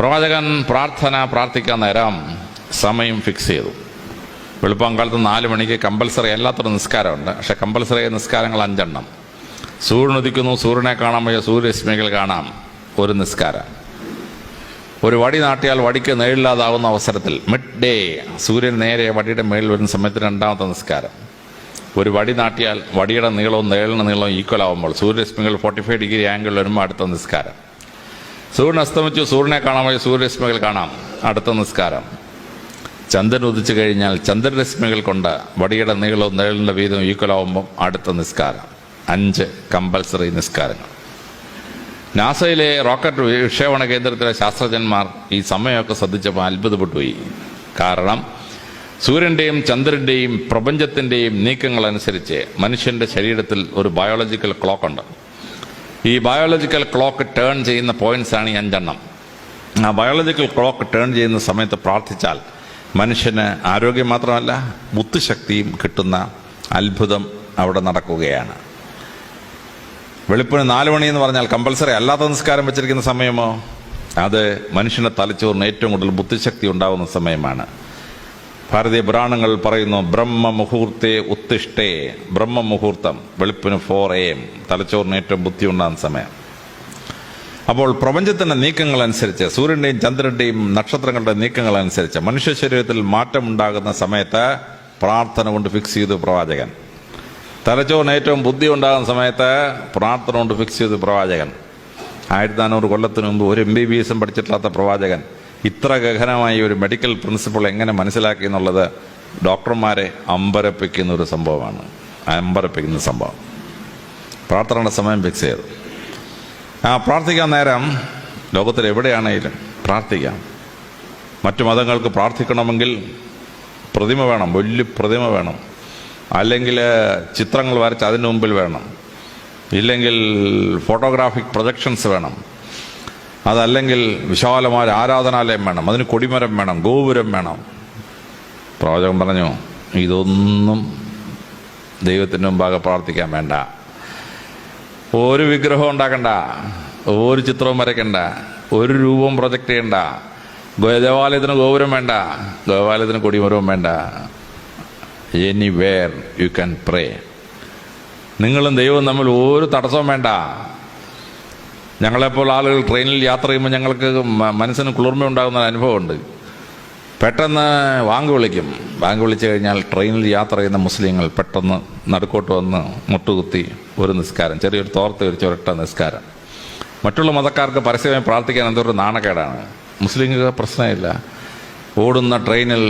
പ്രവാചകൻ പ്രാർത്ഥിക്കാൻ നേരം സമയം ഫിക്സ് ചെയ്തു. വെളുപ്പാങ്കാലത്ത് 4 മണിക്ക് കമ്പൽസറി അല്ലാത്തൊരു നിസ്കാരമുണ്ട്. പക്ഷേ കമ്പൽസറി നിസ്കാരങ്ങൾ 5 എണ്ണം. സൂര്യൻ ഉദിക്കുന്നു, സൂര്യനെ കാണാൻ വയ്യ, സൂര്യരശ്മികൾ കാണാം, ഒരു നിസ്കാരം. ഒരു വടി നാട്ടിയാൽ വടിക്ക് നേരില്ലാതാവുന്ന അവസരത്തിൽ മിഡ് ഡേ സൂര്യൻ നേരെ വടിയുടെ മേളിൽ വരുന്ന സമയത്ത് 2ാമത്തെ നിസ്കാരം. ഒരു വടി നാട്ടിയാൽ വടിയുടെ നീളവും നേളിൻ്റെ നീളവും ഈക്വൽ ആവുമ്പോൾ സൂര്യരശ്മികൾ 45 ഡിഗ്രി ആംഗിൾ വരുമ്പോൾ അടുത്ത നിസ്കാരം. സൂര്യൻ അസ്തമിച്ചു, സൂര്യനെ കാണാൻ വയ്യ, സൂര്യരശ്മികൾ കാണാം, അടുത്ത നിസ്കാരം. ചന്ദ്രൻ ഉദിച്ചു കഴിഞ്ഞാൽ ചന്ദ്രരശ്മികൾ കൊണ്ട് വടിയുടെ നീളവും നേളിൻ്റെ വീതവും ഈക്വൽ ആവുമ്പോൾ അടുത്ത നിസ്കാരം. 5 കമ്പൽസറി നിസ്കാരങ്ങൾ. നാസയിലെ റോക്കറ്റ് വിക്ഷേപണ കേന്ദ്രത്തിലെ ശാസ്ത്രജ്ഞന്മാർ ഈ സമയമൊക്കെ ശ്രദ്ധിച്ചപ്പോൾ അത്ഭുതപ്പെട്ടു പോയി. കാരണം സൂര്യൻ്റെയും ചന്ദ്രൻ്റെയും പ്രപഞ്ചത്തിൻ്റെയും നീക്കങ്ങളനുസരിച്ച് മനുഷ്യൻ്റെ ശരീരത്തിൽ ഒരു ബയോളജിക്കൽ ക്ലോക്കുണ്ട്. ഈ ബയോളജിക്കൽ ക്ലോക്ക് ടേൺ ചെയ്യുന്ന പോയിന്റ്സാണ് ഈ 5 എണ്ണം. ആ ബയോളജിക്കൽ ക്ലോക്ക് ടേൺ ചെയ്യുന്ന സമയത്ത് പ്രാർത്ഥിച്ചാൽ മനുഷ്യന് ആരോഗ്യം മാത്രമല്ല ബുദ്ധിശക്തിയും കിട്ടുന്ന അത്ഭുതം അവിടെ നടക്കുകയാണ്. വെളുപ്പിന് 4 മണി എന്ന് പറഞ്ഞാൽ കമ്പൽസറി അല്ലാത്ത നിസ്കാരം വെച്ചിരിക്കുന്ന സമയമോ അത് മനുഷ്യൻ്റെ തലച്ചോറിന് ഏറ്റവും കൂടുതൽ ബുദ്ധിശക്തി ഉണ്ടാകുന്ന സമയമാണ്. ഭാരതീയ പുരാണങ്ങൾ പറയുന്നു, ബ്രഹ്മ മുഹൂർത്തേ ഉത്തിഷ്ഠേ. ബ്രഹ്മ മുഹൂർത്തം വെളുപ്പിന് 4 AM തലച്ചോറിന് ഏറ്റവും ബുദ്ധി ഉണ്ടാകുന്ന സമയം. അപ്പോൾ പ്രപഞ്ചത്തിൻ്റെ നീക്കങ്ങളനുസരിച്ച്, സൂര്യൻ്റെയും ചന്ദ്രൻ്റെയും നക്ഷത്രങ്ങളുടെ നീക്കങ്ങളനുസരിച്ച് മനുഷ്യ ശരീരത്തിൽ മാറ്റമുണ്ടാകുന്ന സമയത്ത് പ്രാർത്ഥന കൊണ്ട് ഫിക്സ് ചെയ്തു പ്രവാചകൻ. തലച്ചോറിന് ഏറ്റവും ബുദ്ധി ഉണ്ടാകുന്ന സമയത്ത് പ്രാർത്ഥന കൊണ്ട് ഫിക്സ് ചെയ്തു പ്രവാചകൻ. 1400 കൊല്ലത്തിന് മുമ്പ് ഒരു MBBS പഠിച്ചിട്ടില്ലാത്ത പ്രവാചകൻ ഇത്ര ഗഹനമായി ഒരു മെഡിക്കൽ പ്രിൻസിപ്പിൾ എങ്ങനെ മനസ്സിലാക്കി എന്നുള്ളത് ഡോക്ടർമാരെ അമ്പരപ്പിക്കുന്ന ഒരു സംഭവമാണ്. അമ്പരപ്പിക്കുന്ന സംഭവം. പ്രാർത്ഥനയുടെ സമയം ഫിക്സ് ചെയ്തു. പ്രാർത്ഥിക്കാൻ നേരം ലോകത്തിൽ എവിടെയാണെങ്കിലും പ്രാർത്ഥിക്കാം. മറ്റു മതങ്ങൾക്ക് പ്രാർത്ഥിക്കണമെങ്കിൽ പ്രതിമ വേണം, വലിയ പ്രതിമ വേണം, അല്ലെങ്കിൽ ചിത്രങ്ങൾ വരച്ച് അതിന് മുമ്പിൽ വേണം, ഇല്ലെങ്കിൽ ഫോട്ടോഗ്രാഫിക് പ്രൊജക്ഷൻസ് വേണം, അതല്ലെങ്കിൽ വിശാലമായ ആരാധനാലയം വേണം, അതിന് കൊടിമരം വേണം, ഗോപുരം വേണം. പ്രവാചകൻ പറഞ്ഞു, ഇതൊന്നും ദൈവത്തിന് മുമ്പാകെ പ്രാർത്ഥിക്കാൻ വേണ്ട. ഒരു വിഗ്രഹം ഉണ്ടാക്കണ്ട, ഒരു ചിത്രവും വരയ്ക്കണ്ട, ഒരു രൂപവും പ്രൊജക്റ്റ് ചെയ്യണ്ട, ദേവാലയത്തിന് ഗോപുരം വേണ്ട, ദേവാലയത്തിന് കൊടിമരവും വേണ്ട. എനിവേർ യു ക്യാൻ പ്രേ. നിങ്ങളും ദൈവവും തമ്മിൽ ഒരു തടസ്സവും വേണ്ട. ഞങ്ങളെപ്പോൾ ആളുകൾ ട്രെയിനിൽ യാത്ര ചെയ്യുമ്പോൾ ഞങ്ങൾക്ക് മനസ്സിന് കുളിർമ ഉണ്ടാകുന്ന അനുഭവമുണ്ട്. പെട്ടെന്ന് വാങ്ക് വിളിക്കും. വാങ്ക് വിളിച്ചു കഴിഞ്ഞാൽ ട്രെയിനിൽ യാത്ര ചെയ്യുന്ന മുസ്ലിങ്ങൾ പെട്ടെന്ന് നടുക്കോട്ട് വന്ന് മുട്ടുകുത്തി ഒരു നിസ്കാരം, ചെറിയൊരു തോർത്ത് വിരിച്ച് ഒരൊറ്റ നിസ്കാരം. മറ്റുള്ള മതക്കാർക്ക് പരസ്യമായി പ്രാർത്ഥിക്കാൻ എന്തൊരു നാണക്കേടാണ്. മുസ്ലിങ്ങൾക്ക് പ്രശ്നമില്ല. ഓടുന്ന ട്രെയിനിൽ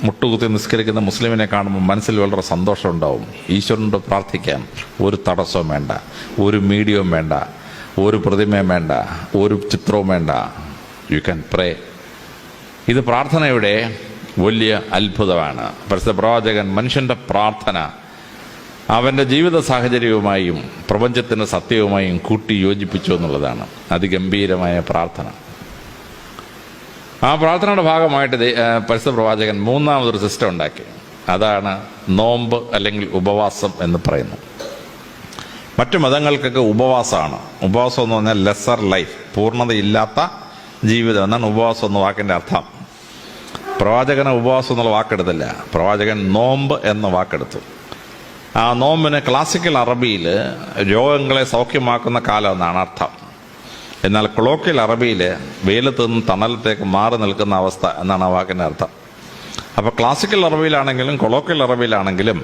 മുട്ടുകുത്തി നിസ്കരിക്കുന്ന മുസ്ലിമിനെ കാണുമ്പോൾ മനസ്സിൽ വളരെ സന്തോഷമുണ്ടാവും. ഈശ്വരനോട് പ്രാർത്ഥിക്കാൻ ഒരു തടസ്സവും വേണ്ട, ഒരു മീഡിയവും വേണ്ട, ഒരു പ്രതിമയും വേണ്ട, ഒരു ചിത്രവും വേണ്ട. യു ക്യാൻ പ്രേ. ഇത് പ്രാർത്ഥനയുടെ വലിയ അത്ഭുതമാണ്. പരിശുദ്ധ പ്രവാചകൻ മനുഷ്യൻ്റെ പ്രാർത്ഥന അവൻ്റെ ജീവിത സാഹചര്യവുമായും പ്രപഞ്ചത്തിൻ്റെ സത്യവുമായും കൂട്ടി യോജിപ്പിച്ചു എന്നുള്ളതാണ് അതിഗംഭീരമായ പ്രാർത്ഥന. ആ പ്രാർത്ഥനയുടെ ഭാഗമായിട്ട് പരിശുദ്ധ പ്രവാചകൻ 3ാമതൊരു സിസ്റ്റം ഉണ്ടാക്കി. അതാണ് നോമ്പ് അല്ലെങ്കിൽ ഉപവാസം എന്ന് പറയുന്നത്. മറ്റു മതങ്ങൾക്കൊക്കെ ഉപവാസമാണ്. ഉപവാസം എന്ന് പറഞ്ഞാൽ ലെസർ ലൈഫ്, പൂർണ്ണതയില്ലാത്ത ജീവിതം എന്നാണ് ഉപവാസം എന്ന വാക്കിൻ്റെ അർത്ഥം. പ്രവാചകന് ഉപവാസം എന്നുള്ള വാക്കെടുത്തില്ല, പ്രവാചകൻ നോമ്പ് എന്ന വാക്കെടുത്തു. ആ നോമ്പിന് ക്ലാസിക്കൽ അറബിയിൽ രോഗങ്ങളെ സൗഖ്യമാക്കുന്ന കാലം എന്നാണ് അർത്ഥം. എന്നാൽ കൊളോക്കിയൽ അറബിയിൽ വെയിലത്ത് നിന്ന് തണലത്തേക്ക് മാറി നിൽക്കുന്ന അവസ്ഥ എന്നാണ് ആ വാക്കിൻ്റെ അർത്ഥം. അപ്പോൾ ക്ലാസിക്കൽ അറബിയിലാണെങ്കിലും കൊളോക്കിയൽ അറബിയിലാണെങ്കിലും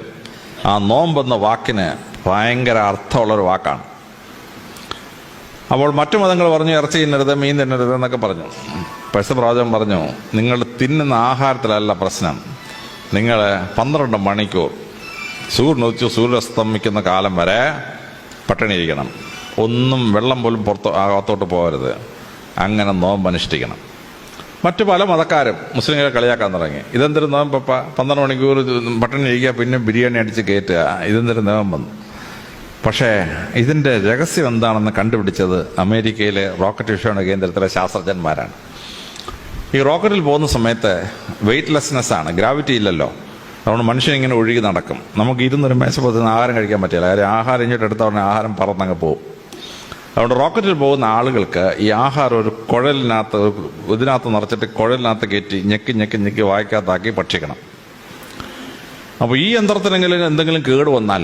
ആ നോമ്പെന്ന വാക്കിന് ഭയങ്കര അർത്ഥമുള്ളൊരു വാക്കാണ്. അപ്പോൾ മറ്റു മതങ്ങൾ പറഞ്ഞു ഇറച്ചി തിന്നരുത്, മീൻ തിന്നരുത് എന്നൊക്കെ പറഞ്ഞു. പരിശുദ്ധ പ്രവാചകൻ പറഞ്ഞു, നിങ്ങൾ തിന്നുന്ന ആഹാരത്തിലല്ല പ്രശ്നം. നിങ്ങൾ 12 മണിക്കൂർ സൂര്യൻ ഉദിച്ച് സൂര്യസ്തമിക്കുന്ന കാലം വരെ പട്ടിണിയിരിക്കണം. ഒന്നും വെള്ളം പോലും അകത്തോട്ട് പോകരുത്. അങ്ങനെ നോമ്പ് അനുഷ്ഠിക്കണം. മറ്റു പല മതക്കാരും മുസ്ലിങ്ങളെ കളിയാക്കാൻ തുടങ്ങി. ഇതെന്തൊരു നോമ്പപ്പ, 12 മണിക്കൂർ പട്ടിണി ഇരിക്കുക, പിന്നെ ബിരിയാണി അടിച്ച് കയറ്റുക, ഇതെന്തൊരു നോമ്പെന്ന്. പക്ഷേ ഇതിൻ്റെ രഹസ്യം എന്താണെന്ന് കണ്ടുപിടിച്ചത് അമേരിക്കയിലെ റോക്കറ്റ് വിക്ഷേപണ കേന്ദ്രത്തിലെ ശാസ്ത്രജ്ഞന്മാരാണ്. ഈ റോക്കറ്റിൽ പോകുന്ന സമയത്ത് വെയ്റ്റ്ലെസ്നെസ് ആണ്, ഗ്രാവിറ്റി ഇല്ലല്ലോ. അതുകൊണ്ട് മനുഷ്യൻ ഇങ്ങനെ ഒഴുകി നടക്കും. നമുക്ക് ഇരുന്നൊരു മേശപ്പുറത്ത് നിന്ന് ആഹാരം കഴിക്കാൻ പറ്റില്ല. കാര്യം ആഹാരം ഇങ്ങോട്ട് എടുത്ത ഉടനെ ആഹാരം പറന്നങ്ങ് പോകും. അതുകൊണ്ട് റോക്കറ്റിൽ പോകുന്ന ആളുകൾക്ക് ഈ ആഹാരം ഒരു കുഴലിനകത്ത് ഇതിനകത്ത് നിറച്ചിട്ട് കുഴലിനകത്ത് കയറ്റി ഞെക്കി ഞെക്കി ഞെക്കി വായിക്കകത്താക്കി ഭക്ഷിക്കണം. അപ്പോൾ ഈ യന്ത്രത്തിനെങ്കിലും എന്തെങ്കിലും കേട് വന്നാൽ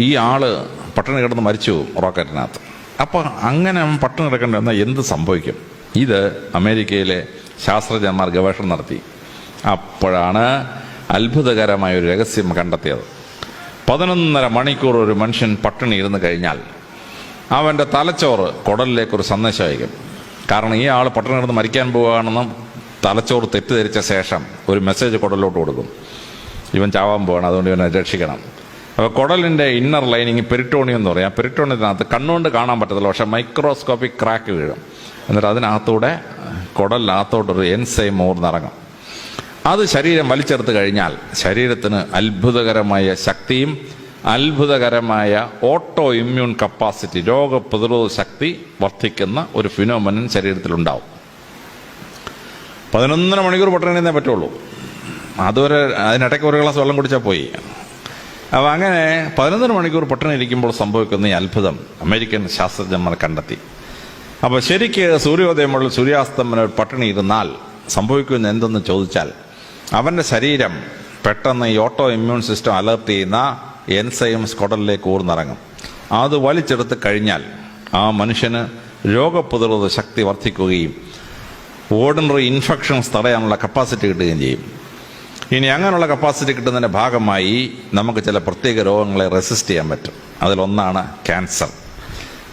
ഈ ആള് പട്ടിണി കിടന്ന് മരിച്ചു പോകും റോക്കറ്റിനകത്ത്. അപ്പോൾ അങ്ങനെ പട്ടിണി കിടക്കേണ്ടി വന്നാൽ എന്ത് സംഭവിക്കും? ഇത് അമേരിക്കയിലെ ശാസ്ത്രജ്ഞന്മാർ ഗവേഷണം നടത്തി. അപ്പോഴാണ് അത്ഭുതകരമായ ഒരു രഹസ്യം കണ്ടെത്തിയത്. 11.5 മണിക്കൂർ ഒരു മനുഷ്യൻ പട്ടിണി ഇരുന്ന് കഴിഞ്ഞാൽ അവൻ്റെ തലച്ചോറ് കുടലിലേക്കൊരു സന്ദേശം അയക്കും. കാരണം ഈ ആൾ പട്ടിണി കിടന്ന് മരിക്കാൻ പോവുകയാണെന്നും തലച്ചോറ് തെറ്റിദ്ധരിച്ച ശേഷം ഒരു മെസ്സേജ് കുടലിലോട്ട് കൊടുക്കും, ഇവൻ ചാവാൻ പോവാണ്, അതുകൊണ്ട് ഇവനെ രക്ഷിക്കണം. അപ്പോൾ കുടലിൻ്റെ ഇന്നർ ലൈനിങ് പെരിറ്റോണിയം എന്ന് പറയും. ആ പെരിറ്റോണിയത്തിനകത്ത് കണ്ണുകൊണ്ട് കാണാൻ പറ്റത്തില്ല, പക്ഷേ മൈക്രോസ്കോപ്പിക് ക്രാക്ക് വീഴും. എന്നിട്ട് അതിനകത്തൂടെ കുടലിനകത്തോട്ടൊരു എൻസൈം ഊർന്നിറങ്ങും. അത് ശരീരം വലിച്ചെടുത്ത് കഴിഞ്ഞാൽ ശരീരത്തിന് അത്ഭുതകരമായ ശക്തിയും അത്ഭുതകരമായ ഓട്ടോ ഇമ്മ്യൂൺ കപ്പാസിറ്റി, രോഗപ്രതിരോധ ശക്തി വർദ്ധിക്കുന്ന ഒരു ഫിനോമിനൻ ശരീരത്തിലുണ്ടാവും. 11.5 മണിക്കൂർ പട്ടിണിയെ പറ്റുള്ളൂ. അതുവരെ അതിനിടയ്ക്ക് ഒരു ഗ്ലാസ് വെള്ളം കുടിച്ചാൽ പോയി. അപ്പോൾ അങ്ങനെ 11 മണിക്കൂർ പട്ടിണി ഇരിക്കുമ്പോൾ സംഭവിക്കുന്ന ഈ അത്ഭുതം അമേരിക്കൻ ശാസ്ത്രജ്ഞന്മാർ കണ്ടെത്തി. അപ്പോൾ ശരിക്ക് സൂര്യോദയം മുതൽ സൂര്യാസ്തമനം പട്ടിണി ഇരുന്നാൽ സംഭവിക്കുന്ന എന്തെന്ന് ചോദിച്ചാൽ, അവൻ്റെ ശരീരം പെട്ടെന്ന് ഈ ഓട്ടോ ഇമ്മ്യൂൺ സിസ്റ്റം അലർട്ട് ചെയ്യുന്ന എൻസൈംസ് കുടലിലേക്ക് ഊർന്നിറങ്ങും. അത് വലിച്ചെടുത്ത് കഴിഞ്ഞാൽ ആ മനുഷ്യന് രോഗപ്രതിരോധ ശക്തി വർദ്ധിക്കുകയും ഓർഡിനറി ഇൻഫെക്ഷൻസ് തടയാനുള്ള കപ്പാസിറ്റി കിട്ടുകയും ചെയ്യും. ഇനി അങ്ങനെയുള്ള കപ്പാസിറ്റി കിട്ടുന്നതിൻ്റെ ഭാഗമായി നമുക്ക് ചില പ്രത്യേക രോഗങ്ങളെ റെസിസ്റ്റ് ചെയ്യാൻ പറ്റും. അതിലൊന്നാണ് ക്യാൻസർ.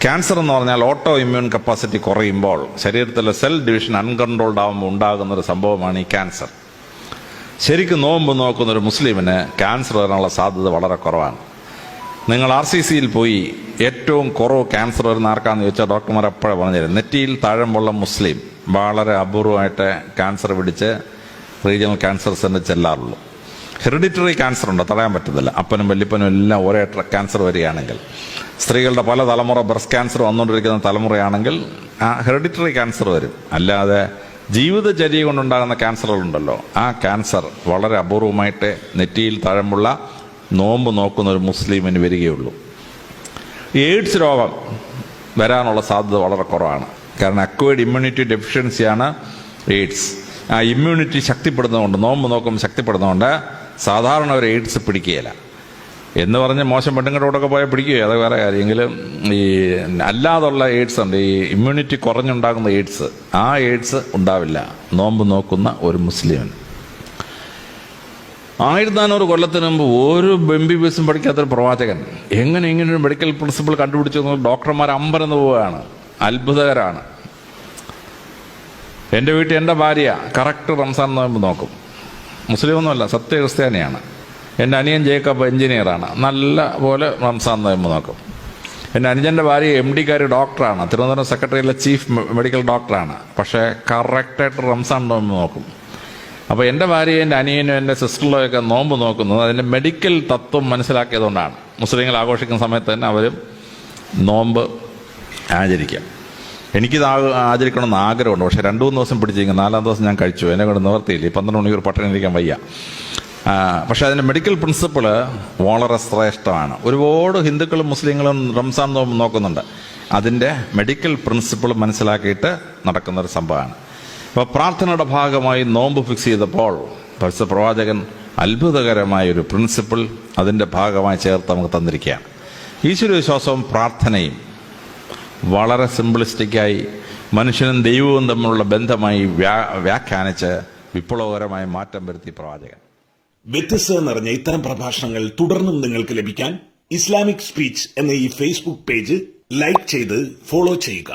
ക്യാൻസർ എന്ന് പറഞ്ഞാൽ ഓട്ടോ ഇമ്മ്യൂൺ കപ്പാസിറ്റി കുറയുമ്പോൾ ശരീരത്തിലെ സെൽ ഡിവിഷൻ അൺകൺട്രോൾഡ് ആകുമ്പോൾ ഉണ്ടാകുന്നൊരു സംഭവമാണ് ഈ ക്യാൻസർ. ശരിക്കും നോമ്പ് നോക്കുന്നൊരു മുസ്ലിമിന് ക്യാൻസർ വരാനുള്ള സാധ്യത വളരെ കുറവാണ്. നിങ്ങൾ RCCയിൽ പോയി ഏറ്റവും കുറവ് ക്യാൻസർ വരുന്ന ആർക്കാന്ന് ചോദിച്ചാൽ ഡോക്ടർമാർ എപ്പോഴും പറഞ്ഞുതരും, നെറ്റിയിൽ താഴമ്പുള്ള മുസ്ലിം വളരെ അപൂർവമായിട്ട് ക്യാൻസർ പിടിച്ച് റീജിയണൽ ക്യാൻസർ സെൻ്റർ ചെല്ലാറുള്ളൂ. ഹെറിഡിറ്ററി ക്യാൻസർ ഉണ്ട്, തടയാൻ പറ്റത്തില്ല. അപ്പനും വല്യപ്പനും എല്ലാം ഒരേ ക്യാൻസർ വരികയാണെങ്കിൽ, സ്ത്രീകളുടെ പല തലമുറ ബ്രസ്റ്റ് ക്യാൻസർ വന്നുകൊണ്ടിരിക്കുന്ന തലമുറയാണെങ്കിൽ ആ ഹെറിഡിറ്ററി ക്യാൻസർ വരും. അല്ലാതെ ജീവിതചര്യ കൊണ്ടുണ്ടാകുന്ന ക്യാൻസറുകളുണ്ടല്ലോ, ആ ക്യാൻസർ വളരെ അപൂർവമായിട്ട് നെറ്റിയിൽ തഴമ്പുള്ള നോമ്പ് നോക്കുന്ന ഒരു മുസ്ലിമിന് വരികയുള്ളൂ. എയ്ഡ്സ് രോഗം വരാനുള്ള സാധ്യത വളരെ കുറവാണ്. കാരണം അക്വയർഡ് ഇമ്മ്യൂണിറ്റി ഡെഫിഷ്യൻസിയാണ് എയ്ഡ്സ്. ആ ഇമ്മ്യൂണിറ്റി ശക്തിപ്പെടുന്നതുകൊണ്ട്, നോമ്പ് നോക്കുമ്പോൾ ശക്തിപ്പെടുന്നതുകൊണ്ട് സാധാരണ ഒരു എയ്ഡ്സ് പിടിക്കുകയില്ല. എന്ന് പറഞ്ഞ് മോശം പെണ്ണുങ്ങളോടൊക്കെ പോയാൽ പിടിക്കുകയോ അത് വേറെ കാര്യമെങ്കിലും, ഈ അല്ലാതുള്ള എയ്ഡ്സ് ഉണ്ട്, ഈ ഇമ്മ്യൂണിറ്റി കുറഞ്ഞുണ്ടാകുന്ന എയ്ഡ്സ്, ആ എയ്ഡ്സ് ഉണ്ടാവില്ല നോമ്പ് നോക്കുന്ന ഒരു മുസ്ലിമിന്. 1400 കൊല്ലത്തിന് മുമ്പ് ഒരു MBBS പഠിക്കാത്തൊരു പ്രവാചകൻ എങ്ങനെ ഇങ്ങനൊരു മെഡിക്കൽ പ്രിൻസിപ്പിൾ കണ്ടുപിടിച്ചു? ഡോക്ടർമാർ അമ്പരന്ന് പോവുകയാണ്, അത്ഭുതകരമാണ്. എൻ്റെ വീട്ടിൽ എൻ്റെ ഭാര്യ കറക്റ്റ് റംസാൻ നോമ്പ് നോക്കും. മുസ്ലിമൊന്നുമല്ല, സത്യ ക്രിസ്ത്യാനിയാണ്. എൻ്റെ അനിയൻ ജേക്കബ് എഞ്ചിനീയറാണ്, നല്ല പോലെ റംസാൻ നോമ്പ് നോക്കും. എൻ്റെ അനുജൻ്റെ ഭാര്യ MD ഡോക്ടറാണ്, തിരുവനന്തപുരം സെക്രട്ടറിയിലെ ചീഫ് മെഡിക്കൽ ഡോക്ടറാണ്. പക്ഷേ കറക്റ്റായിട്ട് റംസാൻ നോമ്പ് നോക്കും. അപ്പോൾ എൻ്റെ ഭാര്യയും എൻ്റെ അനിയനും എൻ്റെ സിസ്റ്ററിലൊക്കെ നോമ്പ് നോക്കുന്നത് അതിൻ്റെ മെഡിക്കൽ തത്വം മനസ്സിലാക്കിയതുകൊണ്ടാണ്. മുസ്ലിങ്ങൾ ആഘോഷിക്കുന്ന സമയത്ത് തന്നെ അവരും നോമ്പ് ആചരിക്കാം. എനിക്കിത് ആചരിക്കണമെന്ന് ആഗ്രഹമുണ്ട്. പക്ഷേ 2-3 ദിവസം പിടിച്ചിരിക്കും, 4-ാം ദിവസം ഞാൻ കഴിച്ചു. എന്നെ കൊണ്ട് നിവർത്തിയില്ല, 12 മണിക്കൂർ പട്ടിണി ഇരിക്കാൻ വയ്യ. പക്ഷേ അതിൻ്റെ മെഡിക്കൽ പ്രിൻസിപ്പിള് വളരെ ശ്രേഷ്ഠമാണ്. ഒരുപാട് ഹിന്ദുക്കളും മുസ്ലിങ്ങളും റംസാൻ നോമ്പ് നോക്കുന്നുണ്ട്. അതിൻ്റെ മെഡിക്കൽ പ്രിൻസിപ്പിൾ മനസ്സിലാക്കിയിട്ട് നടക്കുന്നൊരു സംഭവമാണ്. അപ്പോൾ പ്രാർത്ഥനയുടെ ഭാഗമായി നോമ്പ് ഫിക്സ് ചെയ്തപ്പോൾ പരിശുദ്ധ പ്രവാചകൻ അത്ഭുതകരമായൊരു പ്രിൻസിപ്പിൾ അതിൻ്റെ ഭാഗമായി ചേർത്ത് നമുക്ക് തന്നിരിക്കുകയാണ്. ഈശ്വരവിശ്വാസവും പ്രാർത്ഥനയും വളരെ സിംപിളിസ്റ്റിക്കായി മനുഷ്യനും ദൈവവും തമ്മിലുള്ള ബന്ധമായി വ്യാഖ്യാനിച്ച് വിപ്ലവകരമായ മാറ്റം വരുത്തി പ്രവാചകൻ. വ്യത്യസ്തത നിറഞ്ഞ ഇത്തരം പ്രഭാഷണങ്ങൾ തുടർന്നും നിങ്ങൾക്ക് ലഭിക്കാൻ ഇസ്ലാമിക് സ്പീച്ച് എന്ന ഈ ഫേസ്ബുക്ക് പേജ് ലൈക്ക് ചെയ്ത് ഫോളോ ചെയ്യുക.